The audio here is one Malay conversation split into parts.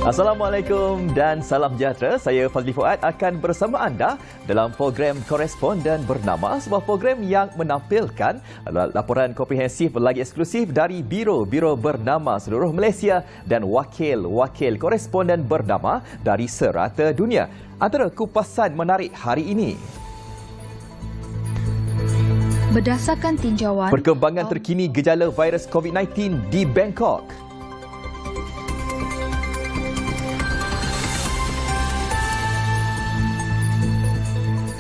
Assalamualaikum dan salam sejahtera. Saya Fazli Fuad akan bersama anda dalam program Koresponden Bernama, sebuah program yang menampilkan laporan komprehensif lagi eksklusif dari Biro-Biro Bernama seluruh Malaysia dan wakil-wakil koresponden bernama dari serata dunia. Antara kupasan menarik hari ini: berdasarkan tinjauan perkembangan terkini gejala virus COVID-19 di Bangkok,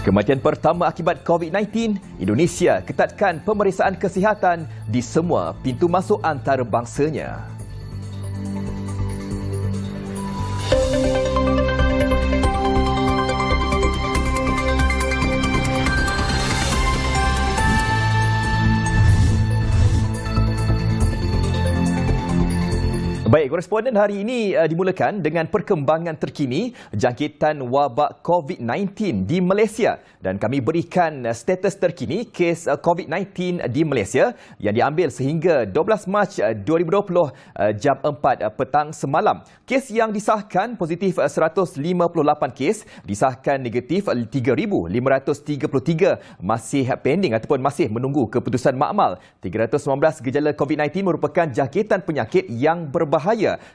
kematian pertama akibat COVID-19, Indonesia ketatkan pemeriksaan kesihatan di semua pintu masuk antarabangsanya. Baik, koresponden hari ini dimulakan dengan perkembangan terkini jangkitan wabak COVID-19 di Malaysia, dan kami berikan status terkini kes COVID-19 di Malaysia yang diambil sehingga 12 Mac 2020 jam 4 petang semalam. Kes yang disahkan positif 158 kes, disahkan negatif 3,533 masih pending ataupun masih menunggu keputusan makmal. 319 gejala COVID-19 merupakan jangkitan penyakit yang berbahaya.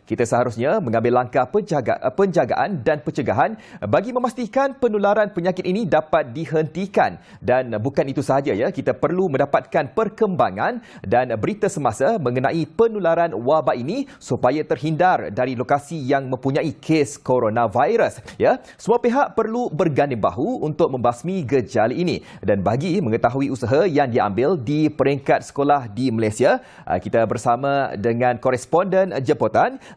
Kita seharusnya mengambil langkah penjagaan dan pencegahan bagi memastikan penularan penyakit ini dapat dihentikan. Dan bukan itu sahaja, ya, kita perlu mendapatkan perkembangan dan berita semasa mengenai penularan wabak ini supaya terhindar dari lokasi yang mempunyai kes coronavirus. Ya, semua pihak perlu berganding bahu untuk membasmi gejala ini. Dan bagi mengetahui usaha yang diambil di peringkat sekolah di Malaysia, kita bersama dengan koresponden jemputan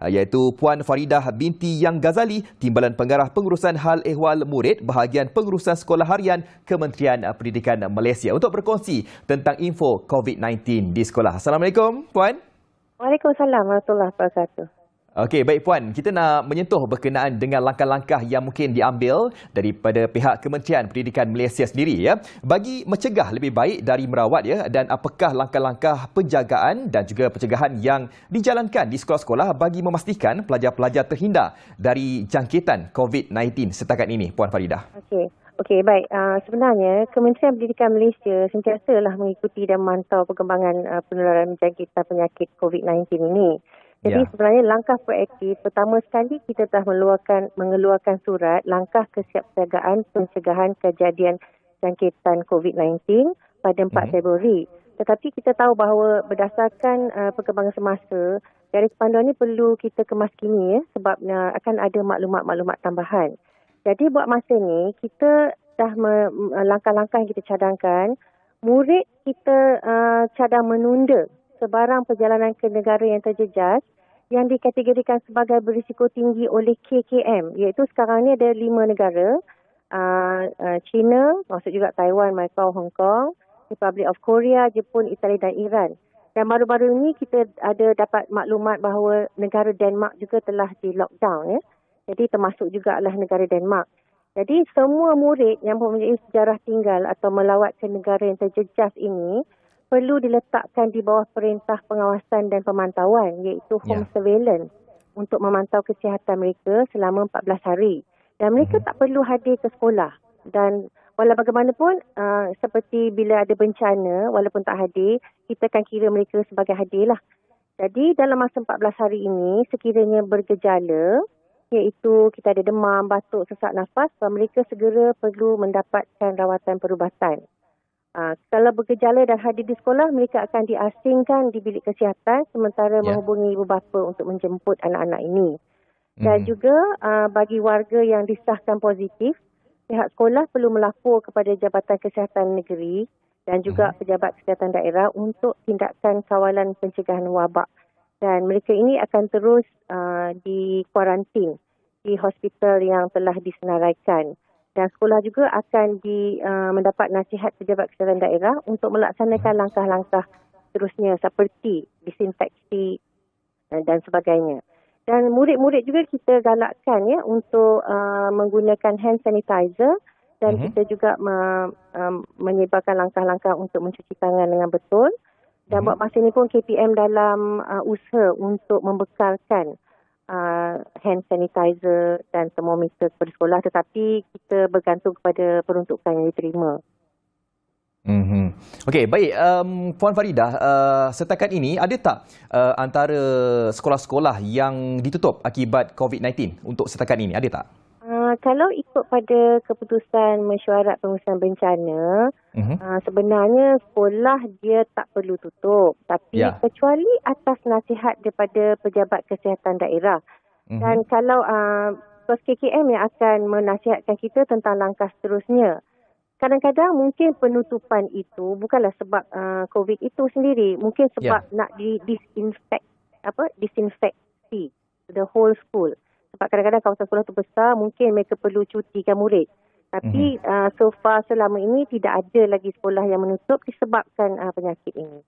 iaitu Puan Faridah binti Yang Ghazali, Timbalan Pengarah Pengurusan Hal Ehwal Murid Bahagian Pengurusan Sekolah Harian Kementerian Pendidikan Malaysia, untuk berkongsi tentang info COVID-19 di sekolah. Assalamualaikum, Puan. Waalaikumsalam warahmatullahi wabarakatuh. Okey, baik Puan, kita nak menyentuh berkenaan dengan langkah-langkah yang mungkin diambil daripada pihak Kementerian Pendidikan Malaysia sendiri, ya, bagi mencegah lebih baik dari merawat, ya, dan apakah langkah-langkah penjagaan dan juga pencegahan yang dijalankan di sekolah-sekolah bagi memastikan pelajar-pelajar terhindar dari jangkitan COVID-19 setakat ini, Puan Faridah. Okey, baik. Sebenarnya Kementerian Pendidikan Malaysia sentiasalah mengikuti dan memantau perkembangan penularan jangkitan penyakit COVID-19 ini. Jadi sebenarnya langkah proaktif pertama sekali, kita telah mengeluarkan surat langkah kesiapsiagaan pencegahan kejadian jangkitan COVID-19 pada 4 Februari. Tetapi kita tahu bahawa berdasarkan perkembangan semasa, garis panduan ini perlu kita kemaskini, ya, sebab akan ada maklumat-maklumat tambahan. Jadi buat masa ni, kita dah langkah-langkah yang kita cadangkan, murid kita cadang menunda sebarang perjalanan ke negara yang terjejas yang dikategorikan sebagai berisiko tinggi oleh KKM, iaitu sekarang ni ada 5 negara, China, maksud juga Taiwan, Macau, Hong Kong, Republic of Korea, Jepun, Itali dan Iran. Dan baru-baru ini kita ada dapat maklumat bahawa negara Denmark juga telah di lockdown, ya. Jadi termasuk juga adalah negara Denmark. Jadi semua murid yang mempunyai sejarah tinggal atau melawat ke negara yang terjejas ini perlu diletakkan di bawah perintah pengawasan dan pemantauan, iaitu home surveillance, untuk memantau kesihatan mereka selama 14 hari. Dan mereka tak perlu hadir ke sekolah. Dan walau bagaimanapun, seperti bila ada bencana, walaupun tak hadir, kita akan kira mereka sebagai hadir lah. Jadi dalam masa 14 hari ini, sekiranya bergejala, iaitu kita ada demam, batuk, sesak nafas, mereka segera perlu mendapatkan rawatan perubatan. Kalau bergejala dan hadir di sekolah, mereka akan diasingkan di bilik kesihatan sementara menghubungi ibu bapa untuk menjemput anak-anak ini. Dan juga bagi warga yang disahkan positif, pihak sekolah perlu melapor kepada Jabatan Kesihatan Negeri dan juga pejabat kesihatan daerah untuk tindakan kawalan pencegahan wabak. Dan mereka ini akan terus di kuarantin di hospital yang telah disenaraikan. Dan sekolah juga akan mendapat nasihat pejabat kesihatan daerah untuk melaksanakan langkah-langkah seterusnya seperti disinfeksi dan sebagainya. Dan murid-murid juga kita galakkan, ya, untuk menggunakan hand sanitizer, dan kita juga menyebarkan langkah-langkah untuk mencuci tangan dengan betul. Dan buat masa ini pun KPM dalam usaha untuk membekalkan hand sanitizer dan thermometer kepada sekolah, tetapi kita bergantung kepada peruntukan yang diterima. Okey, baik. Puan Faridah, setakat ini ada tak antara sekolah-sekolah yang ditutup akibat COVID-19 untuk setakat ini? Ada tak? Kalau ikut pada keputusan mesyuarat pengurusan bencana, sebenarnya sekolah dia tak perlu tutup. Tapi kecuali atas nasihat daripada pejabat kesihatan daerah. Dan kalau POS KKM yang akan menasihatkan kita tentang langkah seterusnya. Kadang-kadang mungkin penutupan itu bukanlah sebab COVID itu sendiri. Mungkin sebab nak disinfeksi the whole school. Sebab kadang-kadang kawasan sekolah itu besar, mungkin mereka perlu cutikan murid. Tapi so far selama ini tidak ada lagi sekolah yang menutup disebabkan penyakit ini.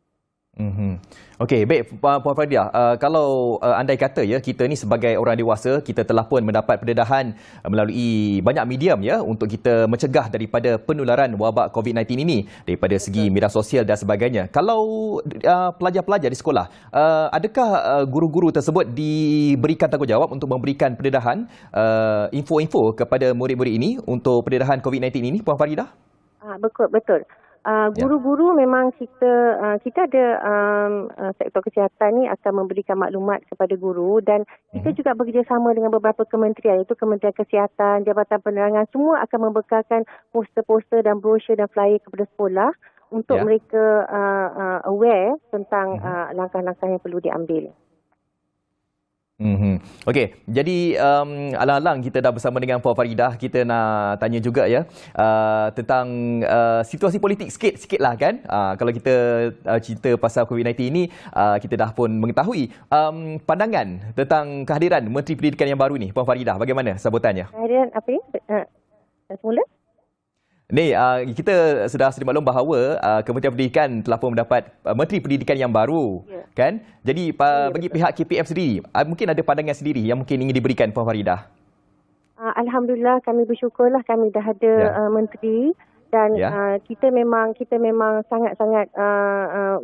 Okey, baik Puan Faridah, kalau andai kata kita ni sebagai orang dewasa, kita telah pun mendapat pendedahan melalui banyak medium untuk kita mencegah daripada penularan wabak COVID-19 ini daripada segi media sosial dan sebagainya. Kalau pelajar-pelajar di sekolah, adakah guru-guru tersebut diberikan tanggungjawab untuk memberikan pendedahan info-info kepada murid-murid ini untuk pendedahan COVID-19 ini, Puan Faridah? Betul. Guru-guru memang kita ada sektor kesihatan ni akan memberikan maklumat kepada guru, dan kita juga bekerjasama dengan beberapa kementerian, iaitu Kementerian Kesihatan, Jabatan Penerangan, semua akan membekalkan poster-poster dan brosur dan flyer kepada sekolah untuk mereka aware tentang langkah-langkah yang perlu diambil. Okey, jadi alang-alang kita dah bersama dengan Puan Faridah, kita nak tanya juga tentang situasi politik sikit lah kan. Kalau kita cerita pasal COVID-19 ini, kita dah pun mengetahui pandangan tentang kehadiran Menteri Pendidikan yang baru ni, Puan Faridah, bagaimana sambutannya? Kehadiran apa ni? Semula? Ni, kita sudah sedia maklum bahawa Kementerian Pendidikan telah pun mendapat Menteri Pendidikan yang baru, kan? Jadi bagi pihak KPM sendiri, mungkin ada pandangan sendiri yang mungkin ingin diberikan Puan Faridah. Alhamdulillah, kami bersyukurlah kami dah ada menteri, dan kita memang sangat-sangat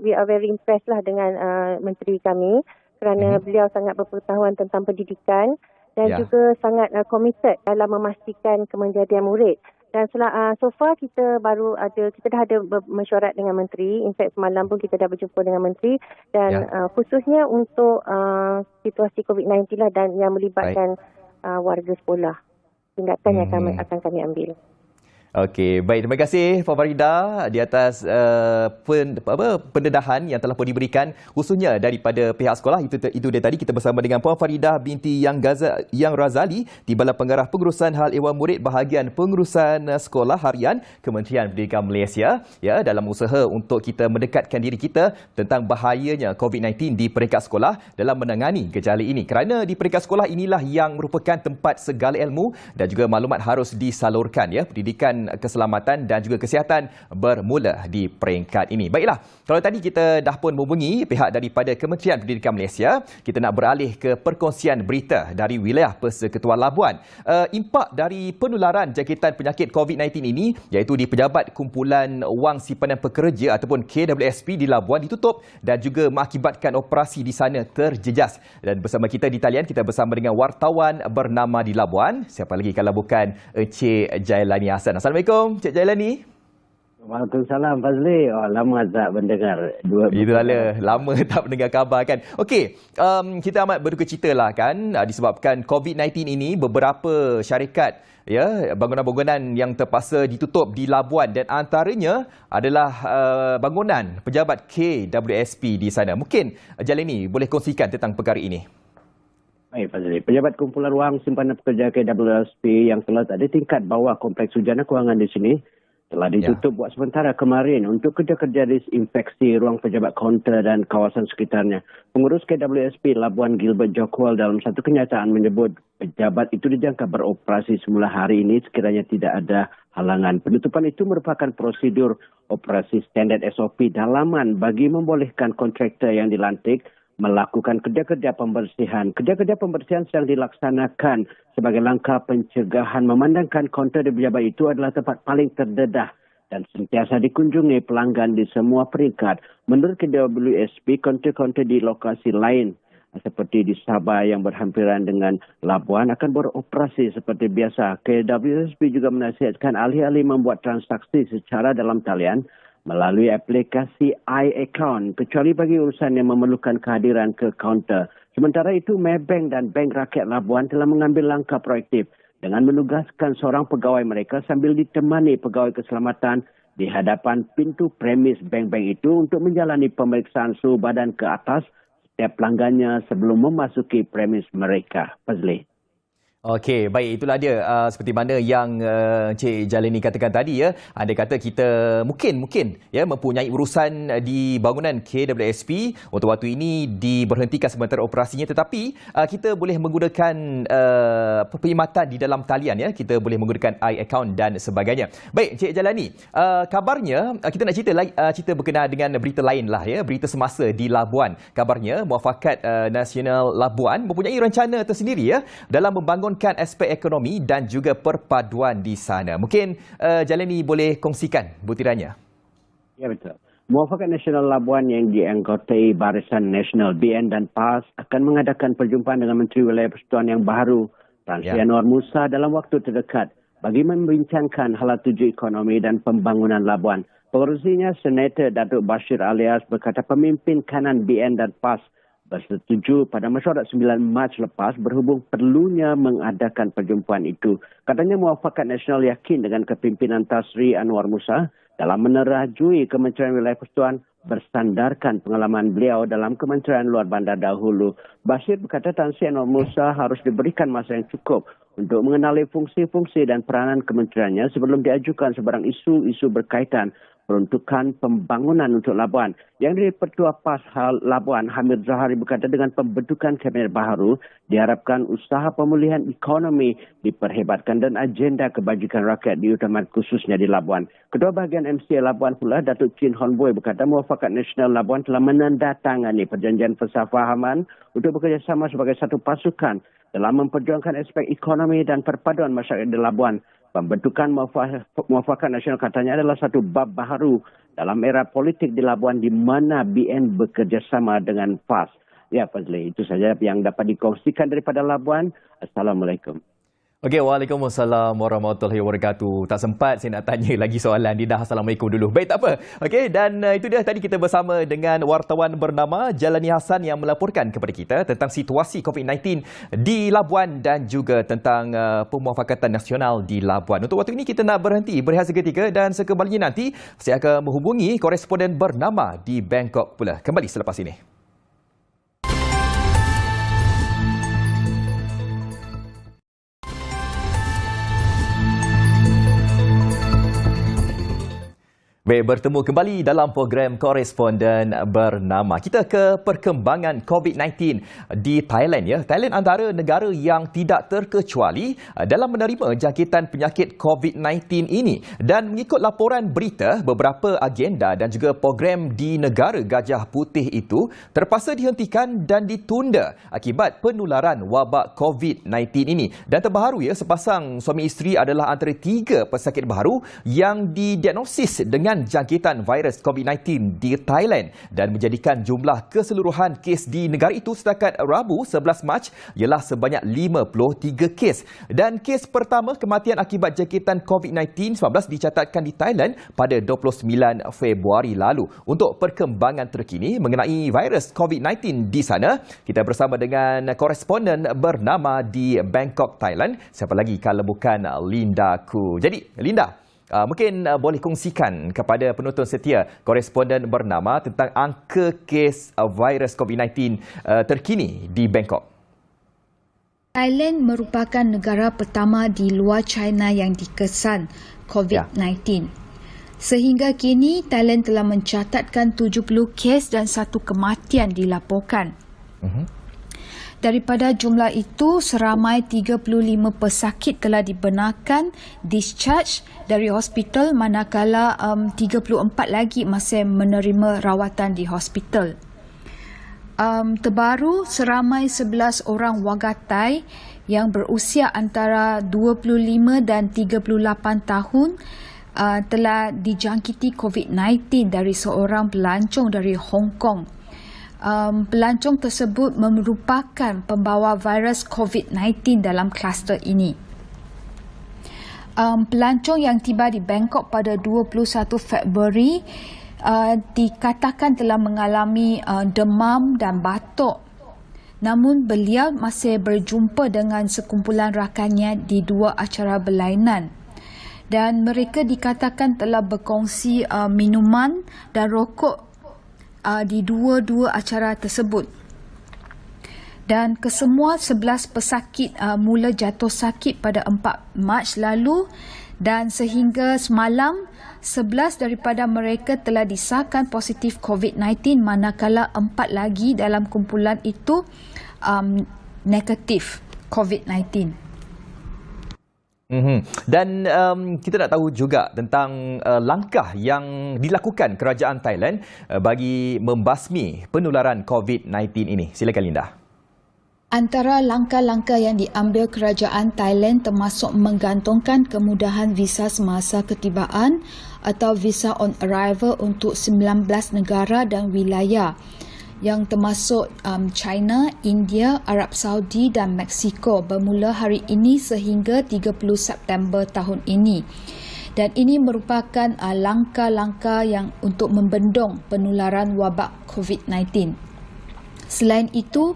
we are very impressed lah dengan menteri kami, kerana beliau sangat berpengetahuan tentang pendidikan dan juga sangat committed dalam memastikan kemenjadian murid. Dan so far kita dah ada mesyuarat dengan menteri. In fact semalam pun kita dah berjumpa dengan menteri, dan khususnya untuk situasi COVID-19 lah, dan yang melibatkan warga sekolah. Tindakan yang akan kami ambil. Okey, baik, terima kasih Puan Faridah di atas pendedahan yang telah pun diberikan khususnya daripada pihak sekolah. Itu dia tadi kita bersama dengan Puan Faridah binti Yang Razali, Timbalan Pengarah Pengurusan Hal Ehwal Murid Bahagian Pengurusan Sekolah Harian Kementerian Pendidikan Malaysia, dalam usaha untuk kita mendekatkan diri kita tentang bahayanya COVID-19 di peringkat sekolah dalam menangani gejala ini. Kerana di peringkat sekolah inilah yang merupakan tempat segala ilmu dan juga maklumat harus disalurkan, pendidikan keselamatan dan juga kesihatan bermula di peringkat ini. Baiklah, kalau tadi kita dah pun menghubungi pihak daripada Kementerian Pendidikan Malaysia, kita nak beralih ke perkongsian berita dari wilayah Persekutuan Labuan. Impak dari penularan jangkitan penyakit COVID-19 ini, iaitu di Pejabat Kumpulan Wang Simpanan Pekerja ataupun KWSP di Labuan ditutup dan juga mengakibatkan operasi di sana terjejas. Dan bersama kita di talian, kita bersama dengan wartawan bernama di Labuan. Siapa lagi kalau bukan Encik Jailani Hassan. Assalamualaikum, Cik Jailani. Waalaikumsalam, Fazli. Lama tak mendengar Itulah, lama tak mendengar khabar kan. Okey, kita amat berduka cita lah kan, disebabkan COVID-19 ini beberapa syarikat bangunan-bangunan yang terpaksa ditutup di Labuan, dan antaranya adalah bangunan pejabat KWSP di sana. Mungkin Jailani boleh kongsikan tentang perkara ini. Baik, Fazli. Pejabat Kumpulan Wang Simpanan Pekerja KWSP yang telah ada tingkat bawah Kompleks Hujana Kewangan di sini telah ditutup buat sementara kemarin untuk kerja-kerja disinfeksi ruang pejabat kaunter dan kawasan sekitarnya. Pengurus KWSP Labuan Gilbert Jokwal dalam satu kenyataan menyebut pejabat itu dijangka beroperasi semula hari ini sekiranya tidak ada halangan. Penutupan itu merupakan prosedur operasi standard SOP dalaman bagi membolehkan kontraktor yang dilantik melakukan kerja-kerja pembersihan. Kerja-kerja pembersihan sedang dilaksanakan sebagai langkah pencegahan memandangkan kaunter di pejabat itu adalah tempat paling terdedah dan sentiasa dikunjungi pelanggan di semua peringkat. Menurut KWSP, kaunter-kaunter di lokasi lain seperti di Sabah yang berhampiran dengan Labuan akan beroperasi seperti biasa. KWSP juga menasihatkan ahli-ahli membuat transaksi secara dalam talian melalui aplikasi iAccount kecuali bagi urusan yang memerlukan kehadiran ke kaunter. Sementara itu, Maybank dan Bank Rakyat Labuan telah mengambil langkah proaktif dengan menugaskan seorang pegawai mereka sambil ditemani pegawai keselamatan di hadapan pintu premis bank-bank itu untuk menjalani pemeriksaan suhu badan ke atas setiap pelanggannya sebelum memasuki premis mereka. Fazli. Okey, baik, itulah dia seperti mana yang Encik Jalini katakan tadi ya. Andai kata kita mungkin ya mempunyai urusan di bangunan KWSP untuk waktu ini diberhentikan sementara operasinya, tetapi kita boleh menggunakan perkhidmatan di dalam talian ya. Kita boleh menggunakan iAccount dan sebagainya. Baik, Encik Jalani, kabarnya kita nak cerita berkenaan dengan berita lain lah ya, berita semasa di Labuan. Kabarnya Muafakat Nasional Labuan mempunyai rencana tersendiri ya dalam membangun aspek ekonomi dan juga perpaduan di sana. Mungkin Jalani boleh kongsikan butirannya. Ya, betul. Muafakat Nasional Labuan yang dianggotai Barisan Nasional BN dan PAS akan mengadakan perjumpaan dengan Menteri Wilayah Persekutuan yang baru, Tan Sri Anwar Musa, dalam waktu terdekat bagi membincangkan hala tuju ekonomi dan pembangunan Labuan. Pengerusinya, Senator Datuk Bashir Alias berkata pemimpin kanan BN dan PAS bersetuju pada mesyuarat 9 Mac lepas berhubung perlunya mengadakan perjumpaan itu. Katanya Muafakat Nasional yakin dengan kepimpinan Tan Sri Anwar Musa dalam menerajui Kementerian Wilayah Persekutuan bersandarkan pengalaman beliau dalam Kementerian Luar Bandar dahulu. Bashir berkata Tan Sri Anwar Musa harus diberikan masa yang cukup untuk mengenali fungsi-fungsi dan peranan kementeriannya sebelum diajukan sebarang isu-isu berkaitan peruntukan pembangunan untuk Labuan. Yang dari Ketua PAS Labuan, Hamid Zahari berkata dengan pembentukan kabinet baru, diharapkan usaha pemulihan ekonomi diperhebatkan dan agenda kebajikan rakyat diutamakan khususnya di Labuan. Ketua bahagian MCA Labuan pula, Datuk Chin Hon Boy berkata Muafakat Nasional Labuan telah menandatangani perjanjian persefahaman untuk bekerjasama sebagai satu pasukan dalam memperjuangkan aspek ekonomi dan perpaduan masyarakat di Labuan. Pembentukan Muafakat Nasional katanya adalah satu bab baru dalam era politik di Labuan di mana BN bekerjasama dengan PAS. Ya, Fazli, itu saja yang dapat dikongsikan daripada Labuan. Assalamualaikum. Okey, Waalaikumsalam warahmatullahi wabarakatuh. Tak sempat saya nak tanya lagi soalan. Dinah, Assalamualaikum dulu. Baik, tak apa. Okey, dan itu dia tadi kita bersama dengan wartawan bernama Jalani Hassan yang melaporkan kepada kita tentang situasi COVID-19 di Labuan dan juga tentang Pemuafakatan Nasional di Labuan. Untuk waktu ini kita nak berhenti berehat seketika dan sekembalinya nanti saya akan menghubungi koresponden bernama di Bangkok pula. Kembali selepas ini. Baik, bertemu kembali dalam program Koresponden Bernama. Kita ke perkembangan COVID-19 di Thailand ya. Thailand antara negara yang tidak terkecuali dalam menerima jangkitan penyakit COVID-19 ini. Dan mengikut laporan berita, beberapa agenda dan juga program di negara Gajah Putih itu terpaksa dihentikan dan ditunda akibat penularan wabak COVID-19 ini. Dan terbaru ya, sepasang suami isteri adalah antara 3 pesakit baru yang didiagnosis dengan jangkitan virus COVID-19 di Thailand dan menjadikan jumlah keseluruhan kes di negara itu setakat Rabu 11 Mac ialah sebanyak 53 kes. Dan kes pertama kematian akibat jangkitan COVID-19 dicatatkan di Thailand pada 29 Februari lalu. Untuk perkembangan terkini mengenai virus COVID-19 di sana, kita bersama dengan koresponden bernama di Bangkok, Thailand. Siapa lagi kalau bukan Linda Khoo. Jadi, Linda, mungkin boleh kongsikan kepada penonton setia koresponden bernama tentang angka kes virus COVID-19 terkini di Bangkok. Thailand merupakan negara pertama di luar China yang dikesan COVID-19. Sehingga kini, Thailand telah mencatatkan 70 kes dan 1 kematian dilaporkan. Daripada jumlah itu, seramai 35 pesakit telah dibenarkan discharge dari hospital manakala 34 lagi masih menerima rawatan di hospital. Terbaru, seramai 11 orang warga Thai yang berusia antara 25 dan 38 tahun telah dijangkiti COVID-19 dari seorang pelancong dari Hong Kong. pelancong tersebut merupakan pembawa virus COVID-19 dalam kluster ini. Pelancong yang tiba di Bangkok pada 21 Februari dikatakan telah mengalami demam dan batuk. Namun beliau masih berjumpa dengan sekumpulan rakannya di 2 acara berlainan. Dan mereka dikatakan telah berkongsi minuman dan rokok di 2 acara tersebut. Dan kesemua 11 pesakit mula jatuh sakit pada 4 Mac lalu dan sehingga semalam 11 daripada mereka telah disahkan positif COVID-19 manakala 4 lagi dalam kumpulan itu negatif COVID-19. Dan kita nak tahu juga tentang langkah yang dilakukan kerajaan Thailand bagi membasmi penularan COVID-19 ini. Silakan Linda. Antara langkah-langkah yang diambil kerajaan Thailand termasuk menggantungkan kemudahan visa semasa ketibaan atau visa on arrival untuk 19 negara dan wilayah yang termasuk China, India, Arab Saudi dan Mexico bermula hari ini sehingga 30 September tahun ini. Dan ini merupakan langkah-langkah yang untuk membendung penularan wabak COVID-19. Selain itu,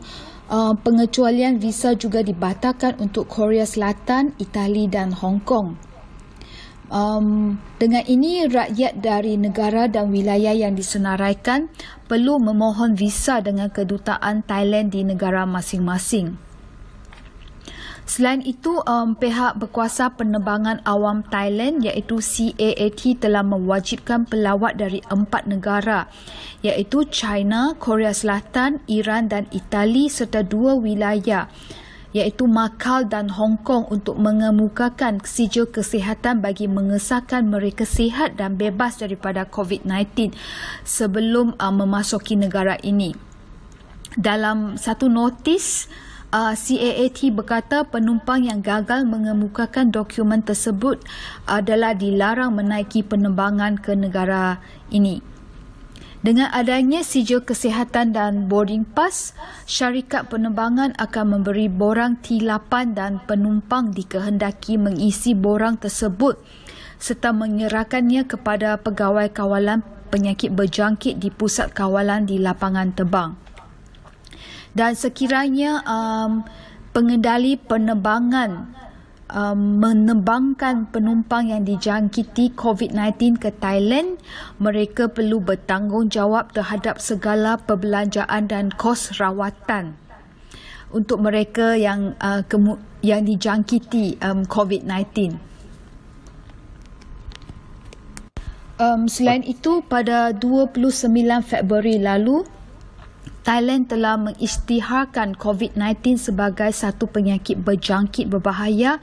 pengecualian visa juga dibatalkan untuk Korea Selatan, Itali dan Hong Kong. Dengan ini, rakyat dari negara dan wilayah yang disenaraikan perlu memohon visa dengan kedutaan Thailand di negara masing-masing. Selain itu, pihak berkuasa penerbangan awam Thailand iaitu CAAT telah mewajibkan pelawat dari 4 negara iaitu China, Korea Selatan, Iran dan Itali serta 2 wilayah iaitu Macau dan Hong Kong untuk mengemukakan sijil kesihatan bagi mengesahkan mereka sihat dan bebas daripada COVID-19 sebelum memasuki negara ini. Dalam satu notis, CAAT berkata penumpang yang gagal mengemukakan dokumen tersebut adalah dilarang menaiki penerbangan ke negara ini. Dengan adanya sijil kesihatan dan boarding pass, syarikat penerbangan akan memberi borang T8 dan penumpang dikehendaki mengisi borang tersebut serta menyerahkannya kepada pegawai kawalan penyakit berjangkit di pusat kawalan di lapangan terbang. Dan sekiranya pengendali penerbangan menerbangkan penumpang yang dijangkiti COVID-19 ke Thailand, mereka perlu bertanggungjawab terhadap segala perbelanjaan dan kos rawatan untuk mereka yang dijangkiti COVID-19. Selain itu, pada 29 Februari lalu, Thailand telah mengisytiharkan COVID-19 sebagai satu penyakit berjangkit berbahaya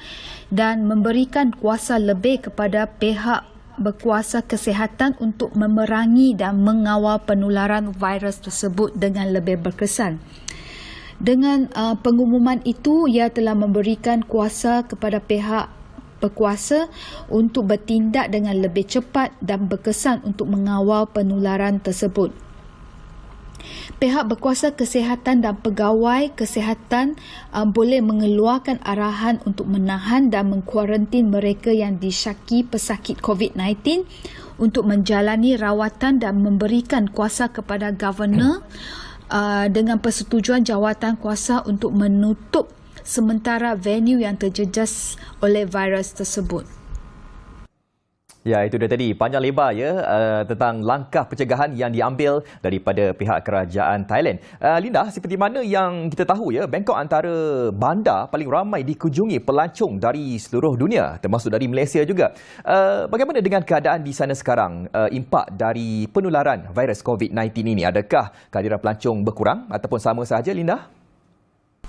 dan memberikan kuasa lebih kepada pihak berkuasa kesihatan untuk memerangi dan mengawal penularan virus tersebut dengan lebih berkesan. Dengan pengumuman itu, ia telah memberikan kuasa kepada pihak berkuasa untuk bertindak dengan lebih cepat dan berkesan untuk mengawal penularan tersebut. Pihak berkuasa kesihatan dan pegawai kesihatan boleh mengeluarkan arahan untuk menahan dan mengkuarantin mereka yang disyaki pesakit COVID-19 untuk menjalani rawatan dan memberikan kuasa kepada governor dengan persetujuan jawatan kuasa untuk menutup sementara venue yang terjejas oleh virus tersebut. Ya, itu dia tadi panjang lebar tentang langkah pencegahan yang diambil daripada pihak kerajaan Thailand. Linda, seperti mana yang kita tahu Bangkok antara bandar paling ramai dikunjungi pelancong dari seluruh dunia, termasuk dari Malaysia juga. Bagaimana dengan keadaan di sana sekarang? Impak dari penularan virus COVID-19 ini, adakah kehadiran pelancong berkurang ataupun sama sahaja, Linda?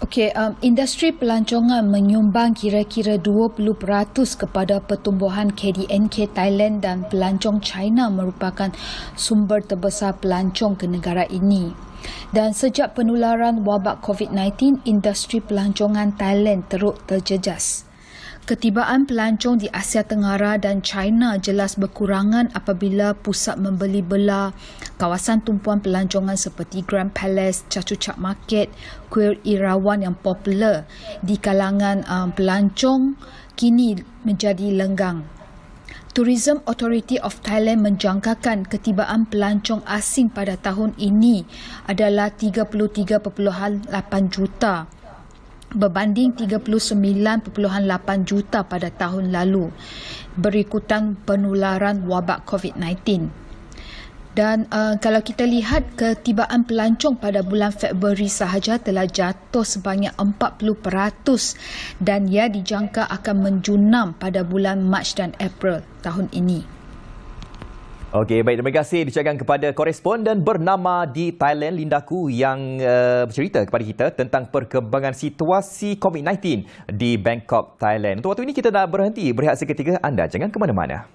Okey, industri pelancongan menyumbang kira-kira 20% kepada pertumbuhan KDNK Thailand dan pelancong China merupakan sumber terbesar pelancong ke negara ini. Dan sejak penularan wabak COVID-19, industri pelancongan Thailand teruk terjejas. Ketibaan pelancong di Asia Tenggara dan China jelas berkurangan apabila pusat membeli belah kawasan tumpuan pelancongan seperti Grand Palace, Chatuchak Market, Kuil Irawan yang popular di kalangan pelancong kini menjadi lenggang. Tourism Authority of Thailand menjangkakan ketibaan pelancong asing pada tahun ini adalah 33.8 juta berbanding 39.8 juta pada tahun lalu berikutan penularan wabak COVID-19. Dan kalau kita lihat ketibaan pelancong pada bulan Februari sahaja telah jatuh sebanyak 40% dan ia dijangka akan menjunam pada bulan Mac dan April tahun ini. Okey, baik, terima kasih diucapkan kepada koresponden bernama di Thailand, Lindaku, yang bercerita kepada kita tentang perkembangan situasi COVID-19 di Bangkok, Thailand. Untuk waktu ini kita nak berhenti berehat seketika. Anda jangan ke mana-mana.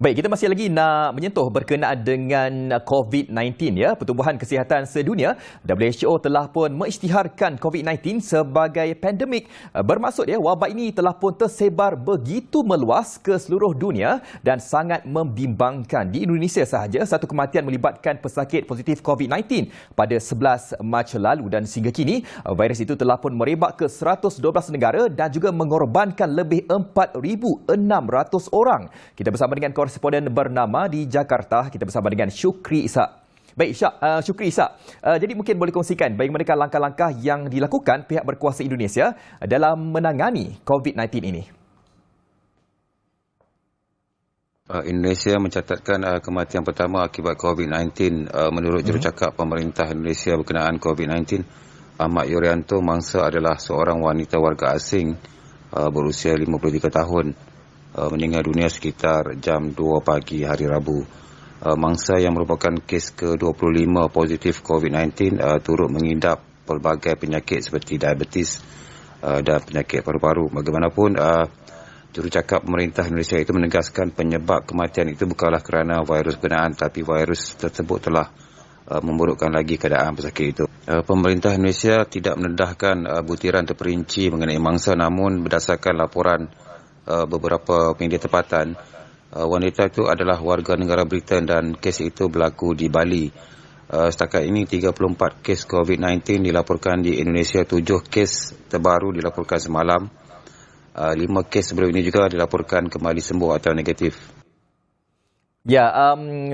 Baik, kita masih lagi nak menyentuh berkenaan dengan COVID-19 ya. Pertubuhan Kesihatan Sedunia WHO telah pun mengisytiharkan COVID-19 sebagai pandemik. Bermaksud ya, wabak ini telah pun tersebar begitu meluas ke seluruh dunia dan sangat membimbangkan. Di Indonesia sahaja, satu kematian melibatkan pesakit positif COVID-19 pada 11 Mac lalu dan sehingga kini virus itu telah pun merebak ke 112 negara dan juga mengorbankan lebih 4,600 orang. Kita bersama dengan koresponden bernama di Jakarta. Kita bersama dengan Syukri Ishak. Baik, Syukri Ishak. Jadi mungkin boleh kongsikan bagaimana langkah-langkah yang dilakukan pihak berkuasa Indonesia dalam menangani COVID-19 ini? Indonesia mencatatkan kematian pertama akibat COVID-19 menurut jurucakap pemerintah Indonesia berkenaan COVID-19, Ahmad Yuryanto Mangsa adalah seorang wanita warga asing berusia 53 tahun. Meninggal dunia sekitar jam 2 pagi hari Rabu. Mangsa yang merupakan kes ke-25 positif COVID-19 turut mengidap pelbagai penyakit seperti diabetes dan penyakit paru-paru. Bagaimanapun, jurucakap pemerintah Indonesia itu menegaskan penyebab kematian itu bukanlah kerana virus berkenaan, tapi virus tersebut telah memburukkan lagi keadaan pesakit itu. Pemerintah Indonesia tidak mendedahkan butiran terperinci mengenai mangsa, namun berdasarkan laporan beberapa media tempatan, wanita itu adalah warga negara Britain dan kes itu berlaku di Bali. Setakat ini 34 kes COVID-19 dilaporkan di Indonesia, 7 kes terbaru dilaporkan semalam. 5 kes sebelum ini juga dilaporkan kembali sembuh atau negatif. Ya,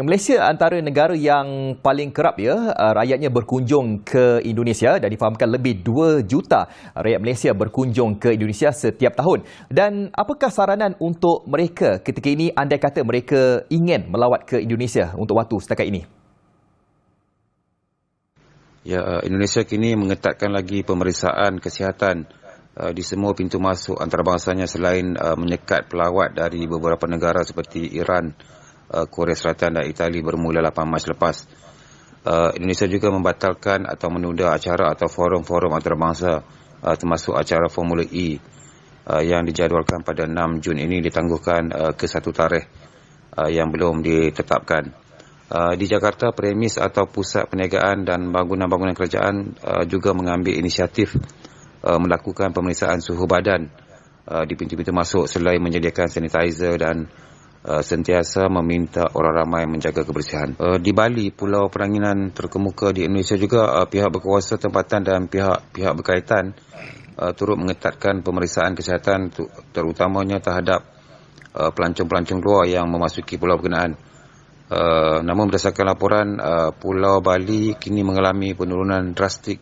Malaysia antara negara yang paling kerap ya rakyatnya berkunjung ke Indonesia dan difahamkan lebih 2 juta rakyat Malaysia berkunjung ke Indonesia setiap tahun. Dan apakah saranan untuk mereka ketika ini andai kata mereka ingin melawat ke Indonesia untuk waktu setakat ini? Ya, Indonesia kini mengetatkan lagi pemeriksaan kesihatan di semua pintu masuk antarabangsanya selain menyekat pelawat dari beberapa negara seperti Iran, Korea Selatan dan Itali bermula 8 Mac lepas. Indonesia juga membatalkan atau menunda acara atau forum-forum antarabangsa termasuk acara Formula E yang dijadualkan pada 6 Jun ini ditangguhkan ke satu tarikh yang belum ditetapkan. Di Jakarta, premis atau pusat perniagaan dan bangunan-bangunan kerajaan juga mengambil inisiatif melakukan pemeriksaan suhu badan di pintu-pintu masuk selain menyediakan sanitizer dan sentiasa meminta orang ramai menjaga kebersihan. Di Bali, pulau peranginan terkemuka di Indonesia juga, pihak berkuasa tempatan dan pihak berkaitan turut mengetatkan pemeriksaan kesihatan terutamanya terhadap pelancong-pelancong luar yang memasuki pulau berkenaan. Namun berdasarkan laporan, Pulau Bali kini mengalami penurunan drastik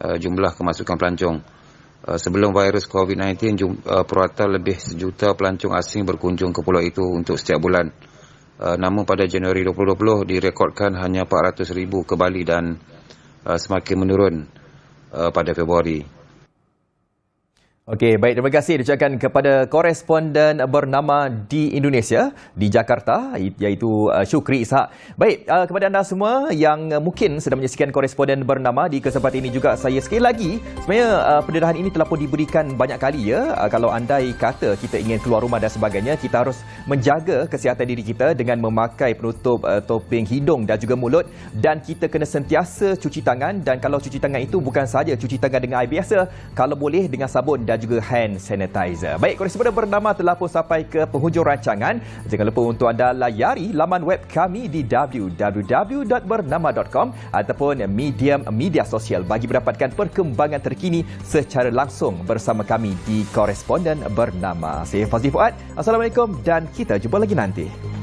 jumlah kemasukan pelancong. Sebelum virus COVID-19, purata lebih 1 juta pelancong asing berkunjung ke pulau itu untuk setiap bulan. Namun pada Januari 2020 direkodkan hanya 400,000 ke Bali dan semakin menurun pada Februari. Okey, baik, terima kasih diucapkan kepada koresponden bernama di Indonesia, di Jakarta, iaitu Syukri Ishak. Baik, kepada anda semua yang mungkin sedang menyaksikan koresponden bernama di kesempatan ini juga, saya sekali lagi, sebenarnya pendedahan ini telah pun diberikan banyak kali ya. Kalau andai kata kita ingin keluar rumah dan sebagainya, kita harus menjaga kesihatan diri kita dengan memakai penutup topeng hidung dan juga mulut, dan kita kena sentiasa cuci tangan, dan kalau cuci tangan itu bukan sahaja cuci tangan dengan air biasa, kalau boleh dengan sabun dan juga hand sanitizer. Baik, koresponden bernama telah pun sampai ke penghujung rancangan. Jangan lupa untuk anda layari laman web kami di www.bernama.com ataupun media sosial bagi mendapatkan perkembangan terkini secara langsung bersama kami di koresponden bernama. Saya Fazli Fuad. Assalamualaikum dan kita jumpa lagi nanti.